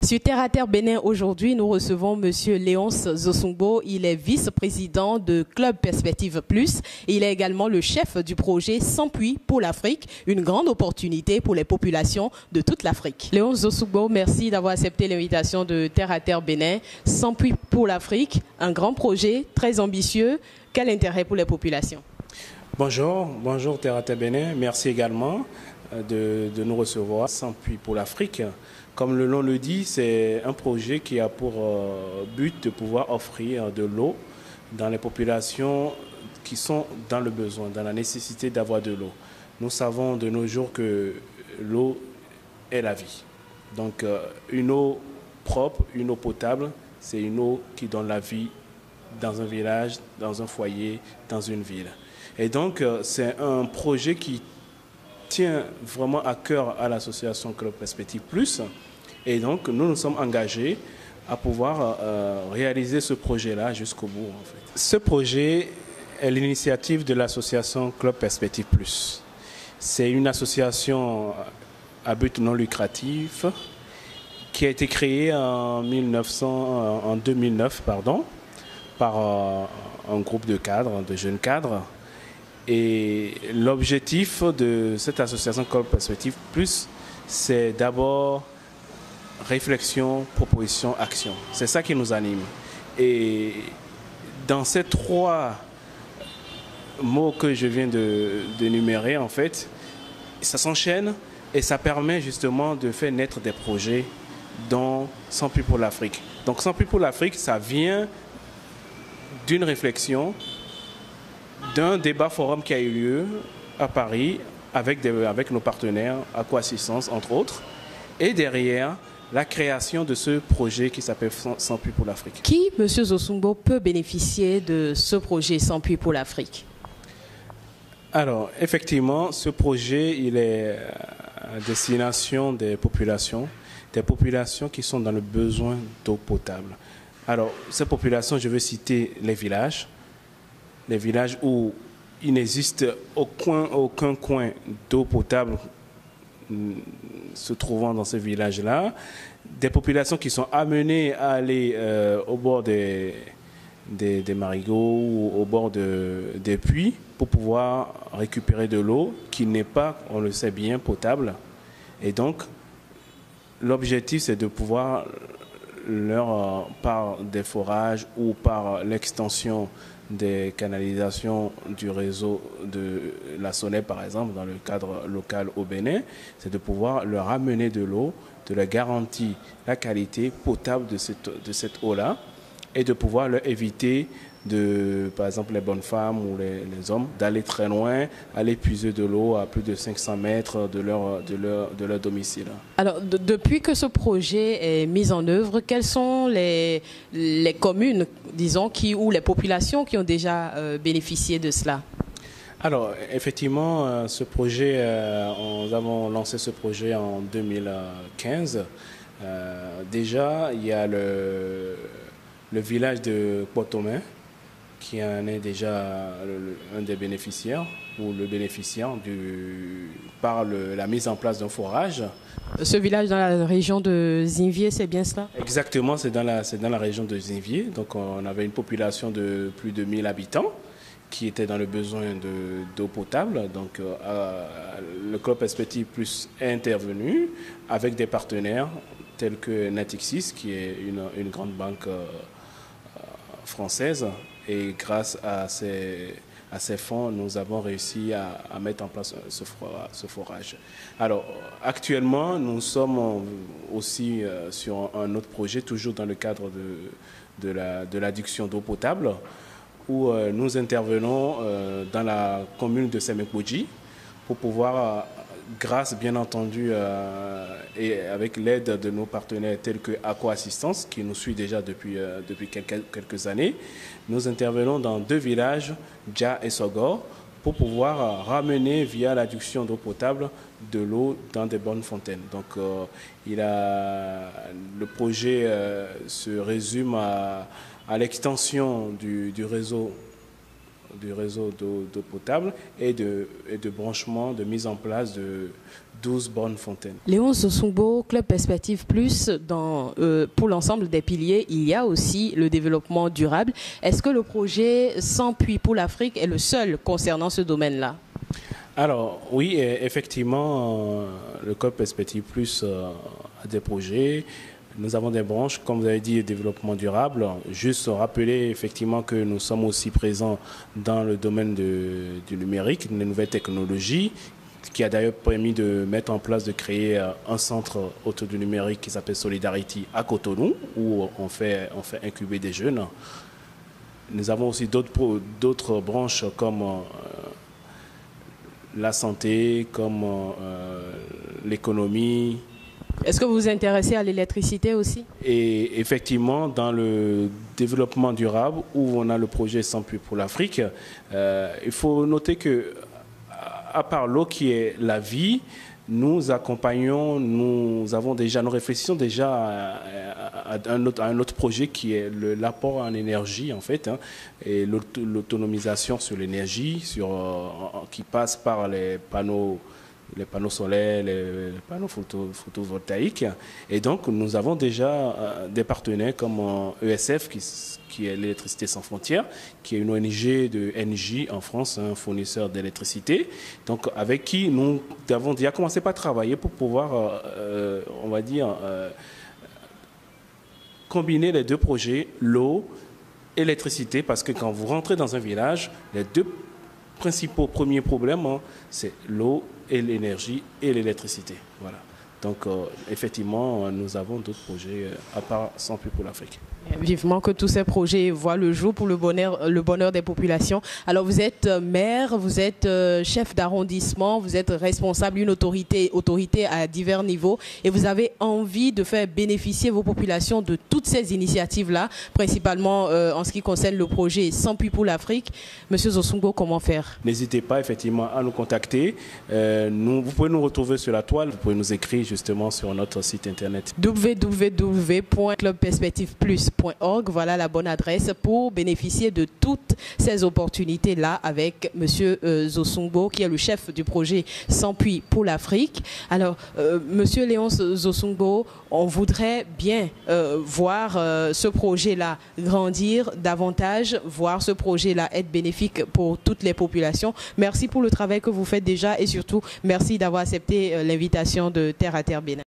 Sur Terre à Terre Bénin, aujourd'hui, nous recevons M. Léonce Zosungbo. Il est vice-président de Club Perspective Plus et il est également le chef du projet Sans Puits pour l'Afrique, une grande opportunité pour les populations de toute l'Afrique. Léonce Zosungbo, merci d'avoir accepté l'invitation de Terre à Terre Bénin. Sans Puits pour l'Afrique, un grand projet très ambitieux. Quel intérêt pour les populations? Bonjour Terre à Terre Bénin. Merci également de nous recevoir. Sans Puits pour l'Afrique. Comme le nom le dit, c'est un projet qui a pour but de pouvoir offrir de l'eau dans les populations qui sont dans le besoin, dans la nécessité d'avoir de l'eau. Nous savons de nos jours que l'eau est la vie. Donc une eau propre, une eau potable, c'est une eau qui donne la vie dans un village, dans un foyer, dans une ville. Et donc c'est un projet qui tient vraiment à cœur à l'association Club Perspective Plus. Et donc, nous nous sommes engagés à pouvoir réaliser ce projet-là jusqu'au bout. En fait. Ce projet est l'initiative de l'association Club Perspective Plus. C'est une association à but non lucratif qui a été créée en 2009 par un groupe de cadres, de jeunes cadres. Et l'objectif de cette association Club Perspective Plus, c'est d'abord réflexion, proposition, action. C'est ça qui nous anime. Et dans ces trois mots que je viens d'énumérer, en fait, ça s'enchaîne et ça permet justement de faire naître des projets dont Sans Puits pour l'Afrique. Donc Sans Puits pour l'Afrique, ça vient d'une réflexion, d'un débat forum qui a eu lieu à Paris avec nos partenaires, Aquassistance entre autres, et derrière la création de ce projet qui s'appelle Sans Puits pour l'Afrique. Qui, M. Zosungbo, peut bénéficier de ce projet Sans Puits pour l'Afrique? Alors, effectivement, ce projet, il est à destination des populations qui sont dans le besoin d'eau potable. Alors, ces populations, je veux citer les villages où il n'existe aucun coin d'eau potable se trouvant dans ce village-là, des populations qui sont amenées à aller au bord des marigots ou au bord des puits pour pouvoir récupérer de l'eau qui n'est pas, on le sait bien, potable. Et donc, l'objectif, c'est de pouvoir par des forages ou par l'extension des canalisations du réseau de la Soleil, par exemple, dans le cadre local au Bénin, c'est de pouvoir leur amener de l'eau, de leur garantir la qualité potable de cette eau-là et de pouvoir leur éviter par exemple, les bonnes femmes ou les hommes, d'aller très loin, aller puiser de l'eau à plus de 500 mètres de leur domicile. Alors, depuis que ce projet est mis en œuvre, quelles sont les communes, disons, ou les populations qui ont déjà bénéficié de cela? Alors, effectivement, ce projet, nous avons lancé ce projet en 2015. Déjà, il y a le village de Potomé, qui en est déjà un des bénéficiaires, ou le bénéficiaire par la mise en place d'un forage. Ce village dans la région de Zinvier, c'est bien cela? Exactement, c'est dans la région de Zinvier. Donc on avait une population de plus de 1000 habitants qui étaient dans le besoin d'eau potable. Donc le Club Perspective Plus est intervenu avec des partenaires tels que Natixis, qui est une grande banque française. Et grâce à ces fonds, nous avons réussi à mettre en place ce forage. Alors, actuellement, nous sommes aussi sur un autre projet, toujours dans le cadre de l'adduction d'eau potable, où nous intervenons dans la commune de Semekoji pour pouvoir, grâce bien entendu et avec l'aide de nos partenaires tels que Aquassistance, qui nous suit déjà depuis quelques années, nous intervenons dans 2 villages, Dja et Sogor, pour pouvoir ramener via l'adduction d'eau potable de l'eau dans des bonnes fontaines. Donc le projet se résume à l'extension du réseau d'eau potable et de branchement, de mise en place 12 bonnes fontaines. Léonce Zossongbo, Club Perspective Plus, pour l'ensemble des piliers, il y a aussi le développement durable. Est-ce que le projet Sans puits pour l'Afrique est le seul concernant ce domaine-là? Alors oui, effectivement, le Club Perspective Plus a des projets. Nous avons des branches, comme vous avez dit, développement durable. Juste rappeler effectivement que nous sommes aussi présents dans le domaine du numérique, des nouvelles technologies, qui a d'ailleurs permis de mettre en place, de créer un centre autour du numérique qui s'appelle Solidarity à Cotonou, où on fait incuber des jeunes. Nous avons aussi d'autres branches comme la santé, comme l'économie. Est-ce que vous vous intéressez à l'électricité aussi? Et effectivement, dans le développement durable, où on a le projet Sans puits pour l'Afrique, il faut noter que, à part l'eau qui est la vie, nous accompagnons, nous réfléchissons déjà à un autre projet qui est l'apport en énergie en fait, hein, et l'autonomisation sur l'énergie, qui passe par les panneaux solaires, les panneaux photovoltaïques. Et donc, nous avons déjà des partenaires comme ESF, qui est l'électricité sans frontières, qui est une ONG de NJ en France, un fournisseur d'électricité. Donc, avec qui nous avons déjà commencé par travailler pour pouvoir, on va dire, combiner les deux projets, l'eau et l'électricité, parce que quand vous rentrez dans un village, les deux principaux premiers problèmes, hein, c'est l'eau et l'énergie et l'électricité. Voilà. Donc, effectivement, nous avons d'autres projets à part Sans puits pour l'Afrique. Vivement que tous ces projets voient le jour pour le bonheur des populations. Alors, vous êtes maire, vous êtes chef d'arrondissement, vous êtes responsable d'une autorité à divers niveaux et vous avez envie de faire bénéficier vos populations de toutes ces initiatives-là, principalement en ce qui concerne le projet Sans puits pour l'Afrique. Monsieur Zossongbo, comment faire? N'hésitez pas effectivement à nous contacter. Vous pouvez nous retrouver sur la toile, vous pouvez nous écrire justement sur notre site internet. www.clubperspectiveplus.org, voilà la bonne adresse pour bénéficier de toutes ces opportunités-là avec Monsieur Zossongbo, qui est le chef du projet Sans puits pour l'Afrique. Alors, Monsieur Léonce Zossongbo, on voudrait bien voir ce projet-là grandir davantage, voir ce projet-là être bénéfique pour toutes les populations. Merci pour le travail que vous faites déjà et surtout, merci d'avoir accepté l'invitation de Terre à Terre Bénin.